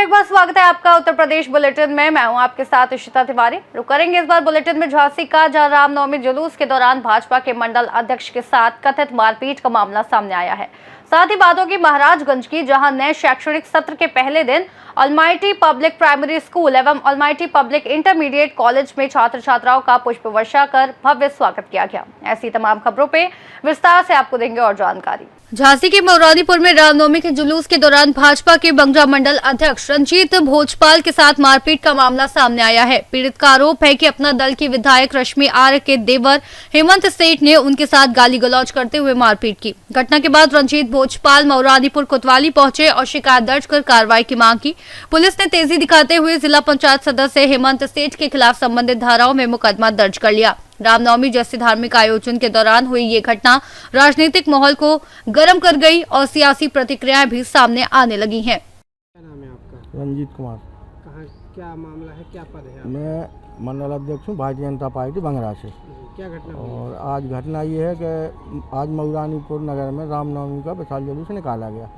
एक बार स्वागत है आपका उत्तर प्रदेश बुलेटिन में। मैं हूं आपके साथ इशिता तिवारी। रुक करेंगे इस बार बुलेटिन में झांसी का, जहां रामनवमी जुलूस के दौरान भाजपा के मंडल अध्यक्ष के साथ कथित मारपीट का मामला सामने आया है। साथ ही बातों की महाराजगंज की, जहां नए शैक्षणिक सत्र के पहले दिन ऑलमाइटी पब्लिक प्राइमरी स्कूल एवं ऑलमाइटी पब्लिक इंटरमीडिएट कॉलेज में छात्र छात्राओं का पुष्प वर्षा कर भव्य स्वागत किया गया। ऐसी तमाम खबरों पे विस्तार से आपको देंगे और जानकारी। झांसी के मौरानीपुर में रामनवमी के जुलूस के दौरान भाजपा के बंगरा मंडल अध्यक्ष रंजीत भोजपाल के साथ मारपीट का मामला सामने आया है। पीड़ित का आरोप है कि अपना दल की विधायक रश्मि आर्य के देवर हेमंत सेठ ने उनके साथ गाली गलौज करते हुए मारपीट की। घटना के बाद रंजीत भोजपाल मौरानीपुर कोतवाली पहुंचे और शिकायत दर्ज कर कार्रवाई की मांग की। पुलिस ने तेजी दिखाते हुए जिला पंचायत सदस्य हेमंत सेठ के खिलाफ संबंधित धाराओं में मुकदमा दर्ज कर लिया। रामनवमी जैसे धार्मिक आयोजन के दौरान हुई ये घटना राजनीतिक माहौल को गर्म कर गई और सियासी प्रतिक्रियाएं भी सामने आने लगी हैं। क्या नाम है आपका? रंजीत कुमार। कहाँ क्या मामला है, क्या पद है? मैं मंडल अध्यक्ष हूँ भारतीय जनता पार्टी बंगरा से। क्या घटना हुई? और आज घटना ये है कि आज मऊरानीपुर नगर में रामनवमी का विशाल जुलूस निकाला गया,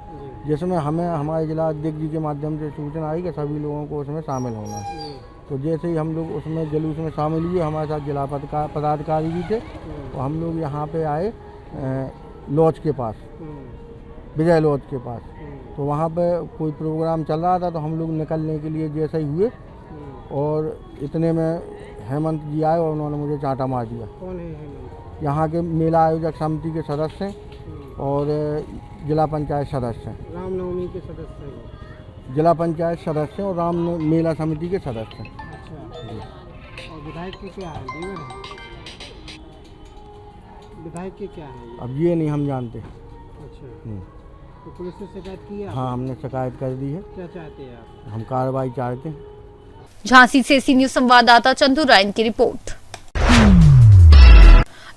जिसमें हमें हमारे जिला अध्यक्ष जी के माध्यम से सूचना आई कि सभी लोगों को उसमें शामिल होना है। तो जैसे ही हम लोग उसमें जुलूस में शामिल हुए, हमारे साथ जिला पदाधिकारी भी थे, तो हम लोग यहाँ पे आए लॉज के पास, विजय लॉज के पास। तो वहाँ पे कोई प्रोग्राम चल रहा था, तो हम लोग निकलने के लिए जैसे ही हुए और इतने में हेमंत जी आए और उन्होंने मुझे चांटा मार दिया। कौन है हेमंत? यहाँ के मेला आयोजक समिति के सदस्य हैं और जिला पंचायत सदस्य हैं। रामनवमी के सदस्य हैं? जिला पंचायत सदस्य और राम मेला समिति के सदस्य हैं। अच्छा। और विधायक के क्या है? देवर है? विधायक के क्या है? अब ये नहीं हम जानते। अच्छा। तो पुलिस से शिकायत की है? हाँ, हमने शिकायत कर दी है। क्या चाहते हैं आप? हम कार्रवाई चाहते हैं। झांसी से सी न्यूज संवाददाता चंदू रायन की रिपोर्ट।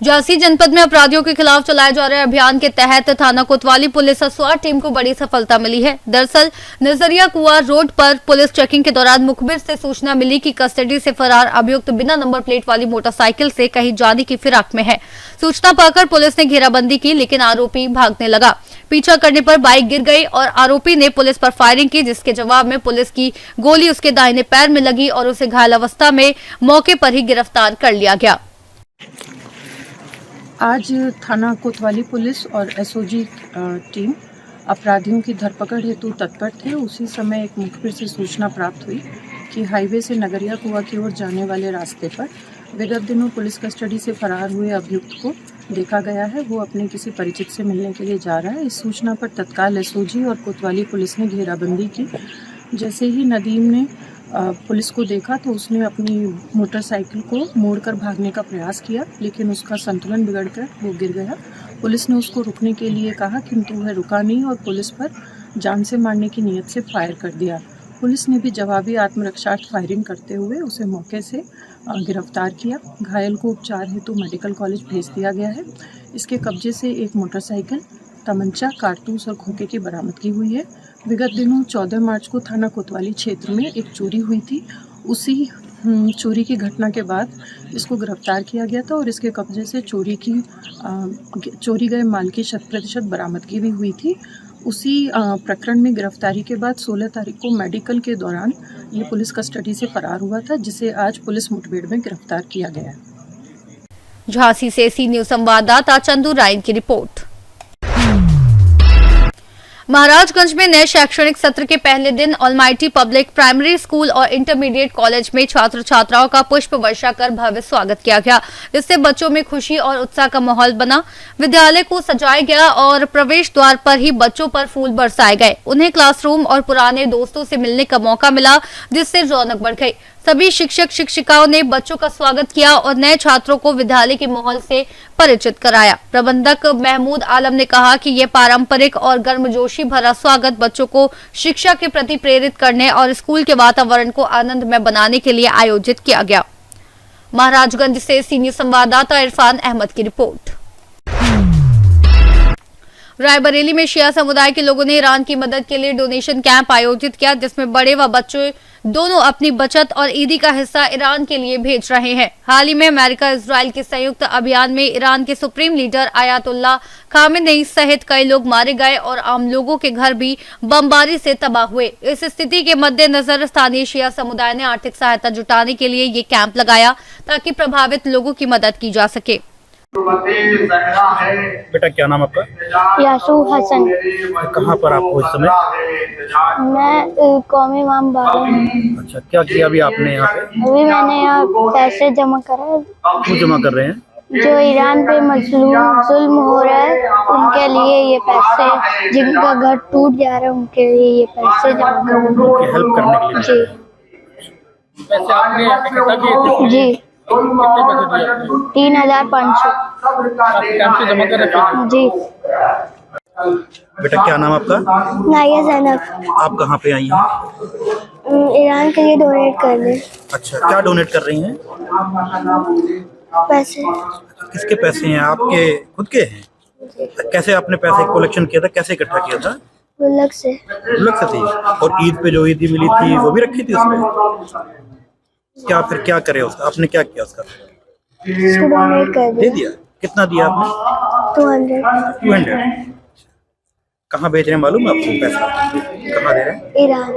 झांसी जनपद में अपराधियों के खिलाफ चलाए जा रहे अभियान के तहत थाना कोतवाली पुलिस और स्वाट टीम को बड़ी सफलता मिली है। दरअसल नजरिया कुआं रोड पर पुलिस चेकिंग के दौरान मुखबिर से सूचना मिली कि कस्टडी से फरार अभियुक्त बिना नंबर प्लेट वाली मोटरसाइकिल से कहीं जाने की फिराक में है। सूचना पाकर पुलिस ने घेराबंदी की, लेकिन आरोपी भागने लगा। पीछा करने पर बाइक गिर गई और आरोपी ने पुलिस पर फायरिंग की, जिसके जवाब में पुलिस की गोली उसके दाहिने पैर में लगी और उसे घायल अवस्था में मौके पर ही गिरफ्तार कर लिया गया। आज थाना कोतवाली पुलिस और एसओजी टीम अपराधियों की धरपकड़ हेतु तत्पर थे। उसी समय एक मुखबिर से सूचना प्राप्त हुई कि हाईवे से नगरिया कुआं की ओर जाने वाले रास्ते पर विगत दिनों पुलिस कस्टडी से फरार हुए अभियुक्त को देखा गया है। वो अपने किसी परिचित से मिलने के लिए जा रहा है। इस सूचना पर तत्काल एसओजी और कोतवाली पुलिस ने घेराबंदी की। जैसे ही नदीम ने पुलिस को देखा तो उसने अपनी मोटरसाइकिल को मोड़कर भागने का प्रयास किया, लेकिन उसका संतुलन बिगड़कर वो गिर गया। पुलिस ने उसको रुकने के लिए कहा, किंतु वह रुका नहीं और पुलिस पर जान से मारने की नीयत से फायर कर दिया। पुलिस ने भी जवाबी आत्मरक्षार्थ फायरिंग करते हुए उसे मौके से गिरफ्तार किया। घायल को उपचार हेतु मेडिकल कॉलेज भेज दिया गया है। इसके कब्जे से एक मोटरसाइकिल, तमंचा, कारतूस और खोखे की बरामदगी हुई है। विगत दिनों 14 मार्च को थाना कोतवाली क्षेत्र में एक चोरी हुई थी। उसी चोरी की घटना के बाद इसको गिरफ्तार किया गया था और इसके कब्जे से चोरी गए माल की 100% बरामदगी भी हुई थी। उसी प्रकरण में गिरफ्तारी के बाद 16 तारीख को मेडिकल के दौरान ये पुलिस कस्टडी से फरार हुआ था, जिसे आज पुलिस मुठभेड़ में गिरफ्तार किया गया है। झांसी से सी न्यूज संवाददाता चंदू रायन की रिपोर्ट। महाराजगंज में नए शैक्षणिक सत्र के पहले दिन ऑलमाइटी पब्लिक प्राइमरी स्कूल और इंटरमीडिएट कॉलेज में छात्र छात्राओं का पुष्प वर्षा कर भव्य स्वागत किया गया, जिससे बच्चों में खुशी और उत्साह का माहौल बना। विद्यालय को सजाया गया और प्रवेश द्वार पर ही बच्चों पर फूल बरसाए गए। उन्हें क्लासरूम और पुराने दोस्तों से मिलने का मौका मिला, जिससे रौनक बढ़ गई। सभी शिक्षक शिक्षिकाओं ने बच्चों का स्वागत किया और नए छात्रों को विद्यालय के माहौल से परिचित कराया। प्रबंधक महमूद आलम ने कहा कि यह पारंपरिक और गर्मजोशी भरा स्वागत बच्चों को शिक्षा के प्रति प्रेरित करने और स्कूल के वातावरण को आनंदमय बनाने के लिए आयोजित किया गया। महाराजगंज से सीनियर संवाददाता इरफान अहमद की रिपोर्ट। रायबरेली में शिया समुदाय के लोगों ने ईरान की मदद के लिए डोनेशन कैंप आयोजित किया, जिसमें बड़े व बच्चे दोनों अपनी बचत और ईदी का हिस्सा ईरान के लिए भेज रहे हैं। हाल ही में अमेरिका इजराइल के संयुक्त अभियान में ईरान के सुप्रीम लीडर आयतुल्लाह खामेनेई सहित कई लोग मारे गए और आम लोगों के घर भी बमबारी से तबाह हुए। इस स्थिति के मद्देनजर स्थानीय शिया समुदाय ने आर्थिक सहायता जुटाने के लिए ये कैंप लगाया ताकि प्रभावित लोगों की मदद की जा सके। बेटा क्या नाम आपका? यासू हसन। कहाँ पर आपको इस समय? मैं कौमी इमाम बाड़ा हूँ। अच्छा, क्या किया अभी आपने यहाँ पे? अभी मैंने यहाँ पैसे जमा करा। क्यों जमा कर रहे हैं? जो ईरान पे मजलूम जुल्म हो रहा है उनके लिए ये पैसे, जिनका घर टूट जा रहा है उनके लिए ये पैसे जमा कर उनकी हेल्प करने के लिए। जी पैसे आपने इकट्ठा किए थे? जी। कितने पैसे दिए आपने? 3500। कैंप से जमा कर रखे थे? जी। बेटा क्या नाम आपका? नाया ज़ैनब। आप कहाँ पे आई हैं? ईरान के लिए डोनेट कर दे अच्छा, क्या डोनेट कर रही हैं? पैसे। किसके पैसे हैं? आपके खुद के हैं? कैसे आपने पैसे कलेक्शन किया था? कैसे इकट्ठा किया था? गुल्लक से। गुल्लक से थी। और ईद पे जो ईदी मिली थी वो भी रखी थी उसमें? क्या फिर क्या करे उसका? आपने क्या किया उसका? इसको डोनेट कर दे दिया। कितना दिया आपने? 200। कहाँ भेज रहे हैं मालूम है आपको पैसा? कहाँ दे रहे हैं? ईरान।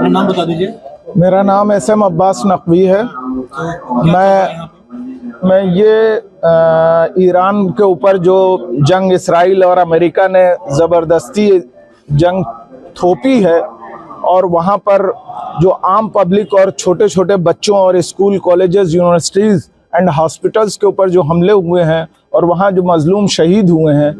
नाम बता दीजिए। मेरा नाम SM अब्बास नकवी है। मैं ये ईरान के ऊपर जो जंग इसराइल और अमेरिका ने ज़बरदस्ती जंग थोपी है और वहाँ पर जो आम पब्लिक और छोटे छोटे बच्चों और school, colleges, universities and hospitals के ऊपर जो हमले हुए हैं और वहाँ जो मजलूम शहीद हुए हैं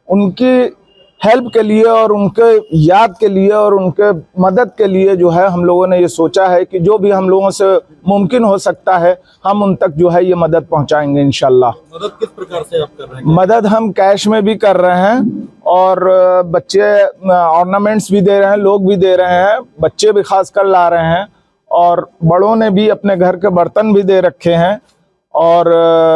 उनके हेल्प के लिए और उनके याद के लिए और उनके मदद के लिए जो है हम लोगों ने ये सोचा है कि जो भी हम लोगों से मुमकिन हो सकता है हम उन तक जो है ये मदद पहुंचाएंगे इंशाल्लाह। मदद किस प्रकार से आप कर रहे हैं? मदद हम कैश में भी कर रहे हैं और बच्चे ऑर्नामेंट्स भी दे रहे हैं, लोग भी दे रहे हैं, बच्चे भी खासकर ला रहे हैं और बड़ों ने भी अपने घर के बर्तन भी दे रखे हैं। और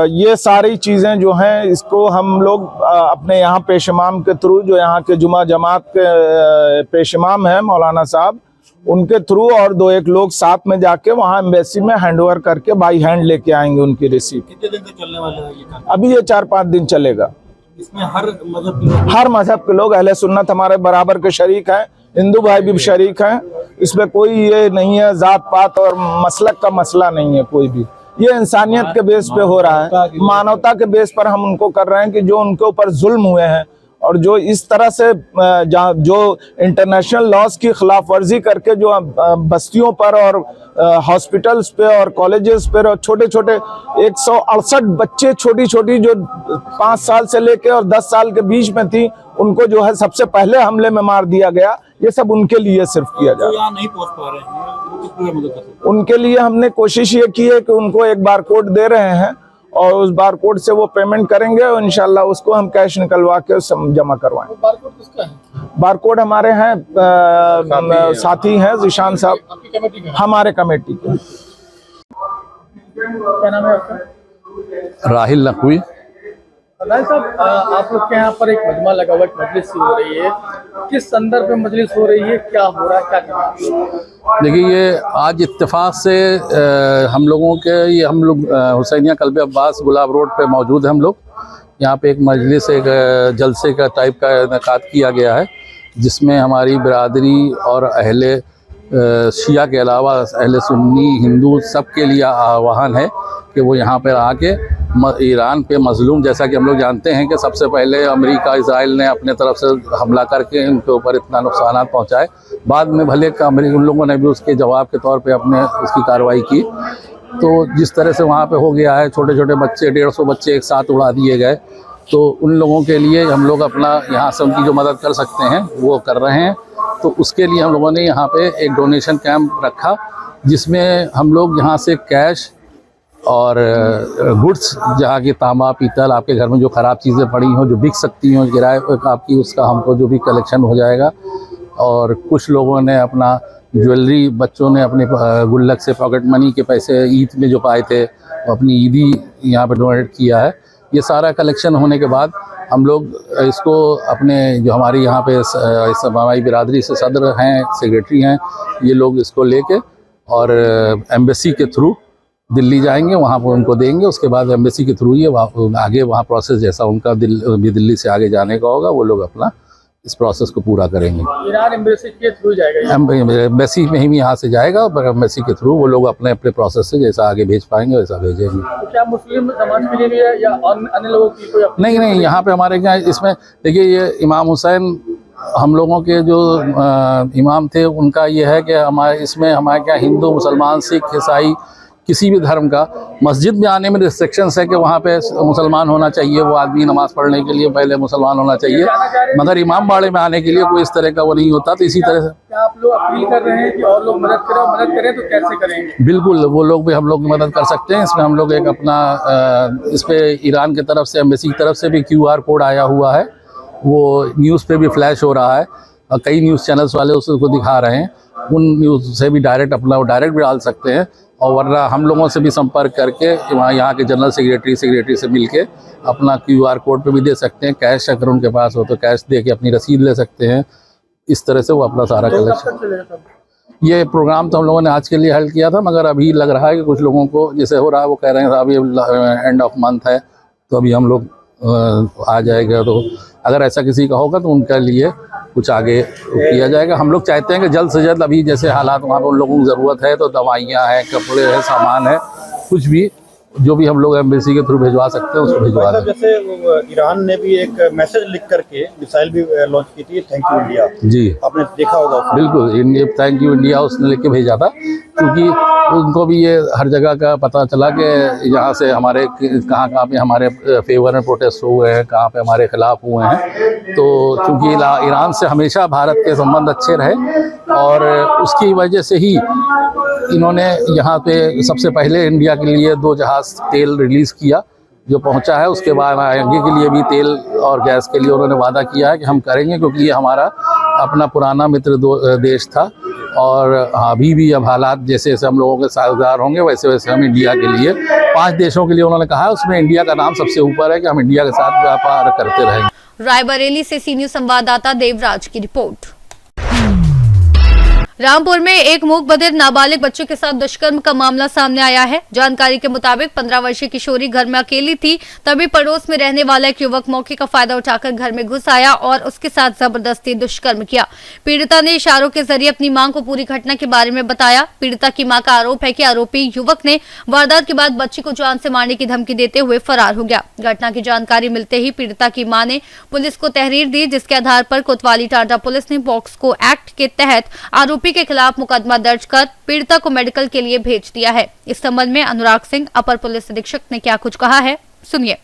ये सारी चीज़ें जो हैं इसको हम लोग अपने यहाँ पेश इमाम के थ्रू, जो यहाँ के जुमा जमात के पेश इमाम हैं मौलाना साहब, उनके थ्रू और 2-1 लोग साथ में जाके वहाँ एम्बेसी में हैंडओवर करके बाई हैंड लेके आएंगे उनकी रिसीप्ट। कितने दिन तक चलने वाला है ये काम? अभी ये 4-5 दिन चलेगा। इसमें हर मजहब के लोग अहले सुन्नत हमारे बराबर के शरीक हैं, हिंदू भाई भी शरीक हैं। इसमें कोई ये नहीं है जात पात और मसलक का मसला नहीं है कोई भी। ये इंसानियत के बेस पे हो रहा है, मानवता के बेस पर हम उनको कर रहे हैं कि जो उनके ऊपर जुल्म हुए हैं और जो इस तरह से जो इंटरनेशनल लॉज की खिलाफ वर्जी करके जो बस्तियों पर और हॉस्पिटल्स पे और कॉलेजेस पे और छोटे छोटे 168 बच्चे छोटी छोटी जो 5 साल से लेके और 10 साल के बीच में थी उनको जो है सबसे पहले हमले में मार दिया गया। ये सब उनके लिए सिर्फ किया जा रहा है। नहीं पहुंच पा रहे हैं, वो किस तरह मदद कर सकते हैं? उनके लिए हमने कोशिश ये की है कि उनको एक बार कोड दे रहे हैं और उस बार कोड से वो पेमेंट करेंगे और इंशाल्लाह उसको हम कैश निकलवा के जमा करवाएंगे। बारकोड किसका है? बारकोड हमारे हैं साथी हैं जिशान साहब, आपकी कमेटी का? हमारे कमेटी के। क्या नाम है आपका? राहिल नकवी। राहिल साहब, आप लोग के यहाँ पर एक मजमा लगा हुआ, एक मजलिस हो रही है, किस संदर्भ में मजलिस हो रही है, क्या हो रहा है, क्या कर रहा है? देखिए, ये आज इत्तेफाक से हम लोगों के हम लोग हुसैनिया कल्बे अब्बास गुलाब रोड पे मौजूद हैं। हम लोग यहाँ पे एक मजलिस, एक जलसे का टाइप का इनेकाद किया गया है जिसमें हमारी बिरादरी और अहले शिया के अलावा अहले सुन्नी हिंदू सब के लिए आह्वान है कि वो यहाँ पर आके ईरान पे मजलूम, जैसा कि हम लोग जानते हैं कि सबसे पहले अमेरिका इजराइल ने अपने तरफ से हमला करके इनके ऊपर इतना नुकसान पहुँचाए, बाद में भले उन लोगों ने भी उसके जवाब के तौर पे अपने उसकी कार्रवाई की। तो जिस तरह से वहाँ पे हो गया है, छोटे छोटे बच्चे 150 बच्चे एक साथ उड़ा दिए गए, तो उन लोगों के लिए हम लोग अपना यहाँ से उनकी जो मदद कर सकते हैं वो कर रहे हैं। तो उसके लिए हम लोगों ने यहाँ पे एक डोनेशन कैंप रखा जिसमें हम लोग यहाँ से कैश और गुड्स, जहाँ की तांबा पीतल आपके घर में जो ख़राब चीज़ें पड़ी हों जो बिक सकती हों किराए पर आपकी, उसका हमको जो भी कलेक्शन हो जाएगा। और कुछ लोगों ने अपना ज्वेलरी, बच्चों ने अपने गुल्लक से पॉकेट मनी के पैसे ईद में जो पाए थे अपनी ईदी यहाँ पर डोनेट किया है। ये सारा कलेक्शन होने के बाद हम लोग इसको अपने जो हमारी यहाँ पे हमारी बिरादरी से सदर हैं, सेक्रेटरी हैं, ये लोग इसको लेके और एम्बेसी के थ्रू दिल्ली जाएंगे, वहाँ पर उनको देंगे। उसके बाद एम्बेसी के थ्रू ये आगे वहाँ प्रोसेस जैसा उनका दिल्ली से आगे जाने का होगा, वो लोग अपना इस प्रोसेस को पूरा करेंगे। ईरान एम्बेसी के थ्रू जाएगा, एम्बेसी में ही यहाँ से जाएगा, पर एम्बेसी के थ्रू वो लोग अपने अपने प्रोसेस से जैसा आगे भेज पाएंगे वैसा भेजेंगे। तो क्या मुस्लिम समाज के लिए भी है या अन्य लोगों की कोई? नहीं, यहाँ पे हमारे क्या इसमें देखिए, ये इमाम हुसैन हम लोगों के जो इमाम थे, उनका ये है कि हमारे क्या हिंदू, मुसलमान, सिख, ईसाई किसी भी धर्म का मस्जिद में आने में रिस्ट्रिक्शंस है कि वहाँ पे मुसलमान होना चाहिए, वो आदमी नमाज पढ़ने के लिए पहले मुसलमान होना चाहिए, मगर इमाम बाड़े में आने के लिए कोई इस तरह का वो नहीं होता। तो इसी तरह से क्या आप लोग अपील कर रहे हैं कि और लोग मदद करें तो कैसे करेंगे? बिल्कुल, वो लोग भी हम लोग मदद कर सकते हैं। इसमें हम लोग एक अपना इस पे ईरान की तरफ से, एम्बेसी की तरफ से भी QR कोड आया हुआ है, वो न्यूज़ पे भी फ्लैश हो रहा है और कई न्यूज़ चैनल्स वाले उसको दिखा रहे हैं। उन न्यूज़ से भी डायरेक्ट भी डाल सकते हैं, और वरना हम लोगों से भी संपर्क करके यहाँ के जनरल सेक्रेटरी से मिलके अपना QR कोड पे भी दे सकते हैं। कैश अगर उनके पास हो तो कैश दे के अपनी रसीद ले सकते हैं। इस तरह से वो अपना सारा कलेक्शन। ये प्रोग्राम तो हम लोगों ने आज के लिए हेल्प किया था, मगर अभी लग रहा है कि कुछ लोगों को जैसे हो रहा है, वो कह रहे हैं अभी एंड ऑफ मंथ है तो अभी हम लोग आ जाएगा। तो अगर ऐसा किसी का होगा तो उनके लिए कुछ आगे किया जाएगा। हम लोग चाहते हैं कि जल्द से जल्द, अभी जैसे हालात वहाँ पर उन लोगों को ज़रूरत है तो दवाइयाँ हैं, कपड़े हैं, सामान है, कुछ भी जो भी हम लोग एम्बेसी के थ्रू भिजवा सकते हैं उसको भिजवा दें। जैसे ईरान ने भी एक मैसेज लिख करके मिसाइल भी लॉन्च की थी, थैंक यू इंडिया। जी, आपने देखा होगा। बिल्कुल, थैंक यू इंडिया उसने लिख के भेजा था, क्योंकि उनको भी ये हर जगह का पता चला कि यहाँ से हमारे कहाँ पे हमारे फेवर में प्रोटेस्ट हुए हैं, कहाँ पे हमारे खिलाफ हुए हैं। तो चूँकि ईरान से हमेशा भारत के संबंध अच्छे रहे और उसकी वजह से ही इन्होंने यहाँ पे सबसे पहले इंडिया के लिए 2 जहाज तेल रिलीज़ किया जो पहुँचा है। उसके बाद आगे के लिए भी तेल और गैस के लिए उन्होंने वादा किया है कि हम करेंगे, क्योंकि ये हमारा अपना पुराना मित्र देश था। और अभी भी अब हालात जैसे जैसे हम लोगों के साझेदार होंगे वैसे वैसे हम इंडिया के लिए 5 देशों के लिए उन्होंने कहा है, उसमें इंडिया का नाम सबसे ऊपर है कि हम इंडिया के साथ व्यापार करते रहेंगे। रायबरेली से सी न्यूज़ संवाददाता देवराज की रिपोर्ट। रामपुर में एक मूक बधिर नाबालिग बच्चे के साथ दुष्कर्म का मामला सामने आया है। जानकारी के मुताबिक 15 वर्षीय किशोरी घर में अकेली थी, तभी पड़ोस में रहने वाला एक युवक मौके का फायदा उठाकर घर में घुस आया और उसके साथ जबरदस्ती दुष्कर्म किया। पीड़िता ने इशारों के जरिए अपनी मां को पूरी घटना के बारे में बताया। पीड़िता की मां का आरोप है कि आरोपी युवक ने वारदात के बाद बच्ची को जान से मारने की धमकी देते हुए फरार हो गया। घटना की जानकारी मिलते ही पीड़िता की मां ने पुलिस को तहरीर दी, जिसके आधार पर कोतवाली टांडा पुलिस ने पॉक्सो एक्ट के तहत आरोपी के खिलाफ मुकदमा दर्ज कर पीड़िता को मेडिकल के लिए भेज दिया है। इस संबंध में अनुराग सिंह अपर पुलिस अधीक्षक ने क्या कुछ कहा है, सुनिए।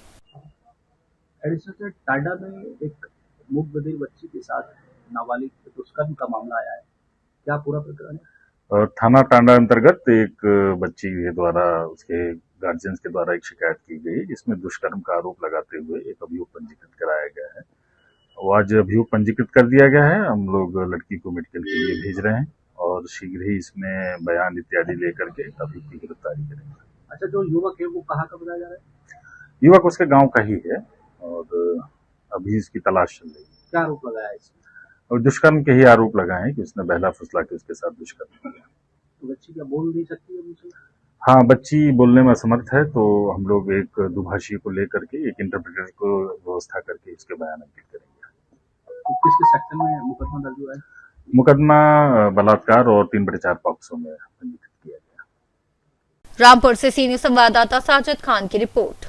टांडा में एक मूक बधिर बच्ची के साथ नाबालिग दुष्कर्म का मामला आया है, क्या पूरा प्रकरण है? थाना टांडा अंतर्गत एक बच्ची के द्वारा उसके गार्जियंस के द्वारा एक शिकायत की गई, जिसमें दुष्कर्म का आरोप लगाते हुए एक अभियोग पंजीकृत कराया गया है। वो आज अभियोग पंजीकृत कर दिया गया है। हम लोग लड़की को मेडिकल के लिए भेज रहे हैं और शीघ्र ही इसमें बयान इत्यादि लेकर के अभियुक्त की गिरफ्तारी करेंगे। अच्छा, जो युवक है वो कहाँ का बताया जा रहा है? युवक उसके गांव का ही है और अभी इसकी तलाश चल रही है। क्या आरोप लगाया है इसमें? और दुष्कर्म के ही आरोप लगाए हैं कि उसने बहला फुसला के उसके साथ दुष्कर्म किया। तो बच्ची क्या बोल नहीं सकती है मुझे? हाँ, बच्ची बोलने में असमर्थ है, तो हम लोग एक दुभाषी को लेकर के एक इंटरप्रेटर को व्यवस्था करके उसके बयान अंकित करेंगे। तो किसके सेक्शन में मुकदमा दर्ज हुआ है? मुकदमा बलात्कार और 3/4 पॉक्सो में पंजीकृत किया गया। रामपुर से सी न्यूज़ संवाददाता साजिद खान की रिपोर्ट।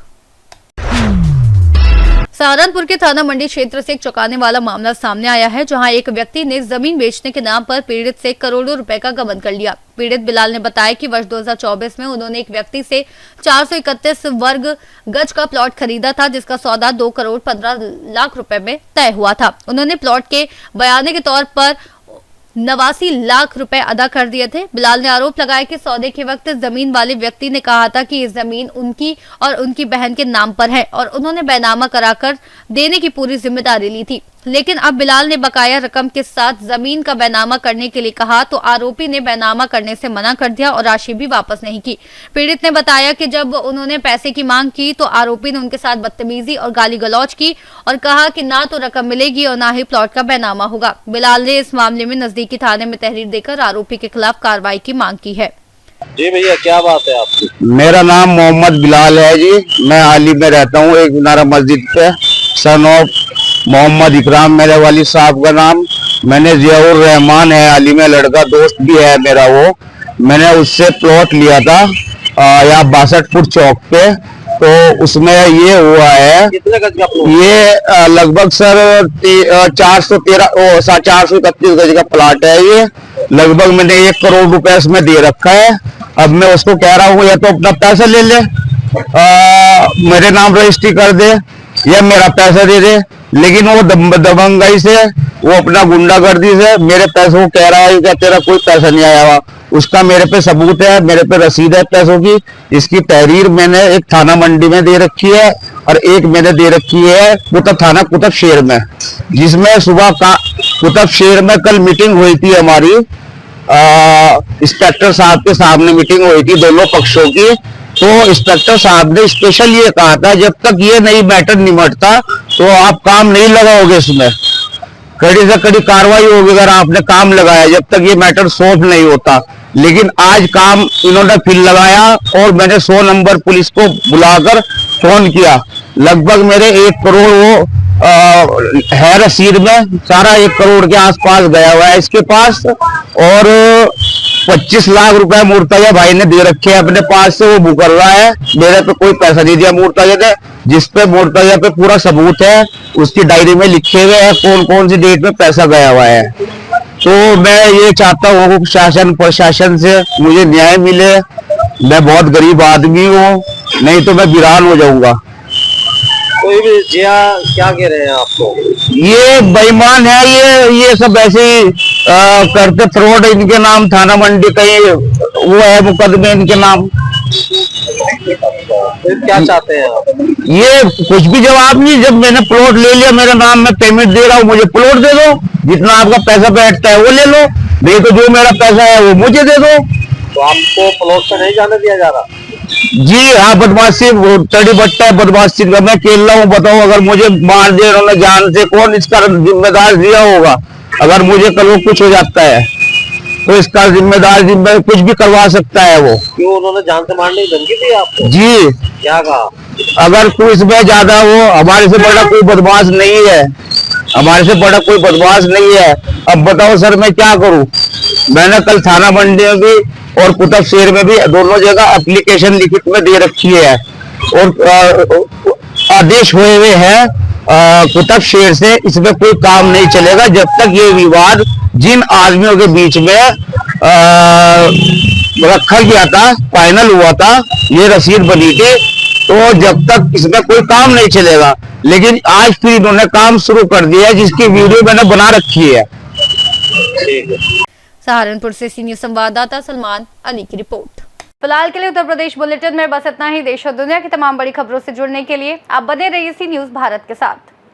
सहारनपुर के थाना मंडी क्षेत्र से एक चौंकाने वाला मामला सामने आया है, जहां एक व्यक्ति ने जमीन बेचने के नाम पर पीड़ित से करोड़ों रुपए का गबन कर लिया। पीड़ित बिलाल ने बताया कि वर्ष 2024 में उन्होंने एक व्यक्ति से 431 वर्ग गज का प्लॉट खरीदा था, जिसका सौदा 2 करोड़ 15 लाख रुपए में तय हुआ था। उन्होंने प्लॉट के बयाने के तौर पर 89 लाख रुपए अदा कर दिए थे। बिलाल ने आरोप लगाया कि सौदे के वक्त जमीन वाले व्यक्ति ने कहा था कि ये जमीन उनकी और उनकी बहन के नाम पर है और उन्होंने बैनामा कराकर देने की पूरी जिम्मेदारी ली थी। लेकिन अब बिलाल ने बकाया रकम के साथ जमीन का बैनामा करने के लिए कहा तो आरोपी ने बैनामा करने से मना कर दिया और राशि भी वापस नहीं की। पीड़ित ने बताया कि जब उन्होंने पैसे की मांग की तो आरोपी ने उनके साथ बदतमीजी और गाली गलौज की और कहा कि ना तो रकम मिलेगी और ना ही प्लॉट का बैनामा होगा। बिलाल ने इस मामले में नजदीकी थाने में तहरीर देकर आरोपी के खिलाफ कार्रवाई की मांग की है। जी भैया, क्या बात है आपकी? मेरा नाम मोहम्मद बिलाल है जी। मैं हाल ही में रहता हूँ एक मीनारा मस्जिद पे। सन ऑफ मोहम्मद इकराम मेरे वाली साहब का नाम। मैंने जियाउर रहमान है हाल ही में, लड़का दोस्त भी है मेरा। वो मैंने उससे प्लॉट लिया था यहाँ 62 फुट चौक पे। तो उसमें ये हुआ है, कितने गज का प्लॉट? ये लगभग सर 431 गज का प्लॉट है। ये लगभग मैंने 1 करोड़ रुपए इसमें दे रखा है। अब मैं उसको कह रहा हूँ या तो अपना पैसा ले ले, मेरे नाम रजिस्ट्री कर दे, या मेरा पैसा दे दे। लेकिन वो दबंगाई से, वो अपना गुंडागर्दी से मेरे पैसों को कह रहा है कि तेरा कोई पैसा नहीं आया हुआ। उसका मेरे पे सबूत है, मेरे पे रसीद है पैसों की। इसकी तहरीर मैंने एक थाना मंडी में दे रखी है और एक मैंने दे रखी है थाना कुतुब शहर में, जिसमें सुबह का कुतुब शहर में कल मीटिंग हुई थी हमारी। इंस्पेक्टर साहब के सामने मीटिंग हुई थी दोनों पक्षों की। तो इंस्पेक्टर साहब ने स्पेशल ये कहा था, जब तक ये नहीं मैटर निमटता तो आप काम नहीं लगाओगे, इसमें कड़ी से कड़ी कार्रवाई होगी अगर आपने काम लगाया, जब तक ये मैटर सॉल्व नहीं होता। लेकिन आज काम इन्होंने फिर लगाया और मैंने 100 नंबर पुलिस को बुलाकर फोन किया। लगभग मेरे 1 करोड़ वो है रसीद में, सारा 1 करोड़ के आसपास गया हुआ है इसके पास। और 25 लाख रुपए मुर्तजा भाई ने दे रखे हैं अपने पास से, वो मुकर रहा है। मेरे पे कोई पैसा नहीं दिया मुर्तजा ने, जिसपे मुर्तजा पे पूरा सबूत है, उसकी डायरी में लिखे हुए हैं कौन कौन सी डेट में पैसा गया हुआ है। तो मैं ये चाहता हूँ शासन प्रशासन से मुझे न्याय मिले। मैं बहुत गरीब आदमी हूँ, नहीं तो मैं वीरान हो जाऊंगा। कोई भी जिया क्या कह रहे हैं आपको? ये बेईमान है, ये सब ऐसे ही करते, फ्रॉड इनके नाम, थाना मंडी कहीं वो है मुकदमे इनके नाम। क्या चाहते हैं आप? ये कुछ भी जवाब नहीं। जब मैंने प्लॉट ले लिया, मेरा नाम, मैं पेमेंट दे रहा हूँ, मुझे प्लॉट दे दो, जितना आपका पैसा बैठता है वो ले लो, नहीं तो जो मेरा पैसा है वो मुझे दे दो। तो आपको प्लॉट पे नहीं जाने दिया जा रहा? जी हाँ, बदमाशी चढ़ी बट्टा है, बदमाशी का मैं खेल रहा हूँ। बताओ, अगर मुझे मार दे उन्होंने जान से, कौन इसका जिम्मेदार दिया होगा? अगर मुझे कल वो कुछ हो जाता है तो इसका जिम्मेदार कुछ भी करवा सकता है वो। क्यों, उन्होंने जान से मारने की धमकी दी आपको? जी। क्या कहा? अगर कोई इसमें ज्यादा, वो हमारे से बड़ा कोई बदमाश नहीं है, हमारे से बड़ा कोई बदमाश नहीं है। अब बताओ सर, मैं क्या करूं? मैंने कल थाना मंडी में भी और कुतुब शहर में भी दोनों जगह एप्लीकेशन लिखित में दे रखी है और आदेश हुए हुए हैं कुतुब शहर से। इसमें कोई काम नहीं चलेगा जब तक ये विवाद जिन आदमियों के बीच में रखा गया था, फाइनल हुआ था, ये रसीद बनी थी, तो जब तक इसमें कोई काम नहीं चलेगा। लेकिन आज फिर इन्होंने काम शुरू कर दिया है, जिसकी वीडियो मैंने बना रखी है। सहारनपुर से सीनियर संवाददाता सलमान अली की रिपोर्ट। फिलहाल के लिए उत्तर प्रदेश बुलेटिन में बस इतना ही। देश और दुनिया की तमाम बड़ी खबरों से जुड़ने के लिए आप बने रहिए सी न्यूज़ भारत के साथ।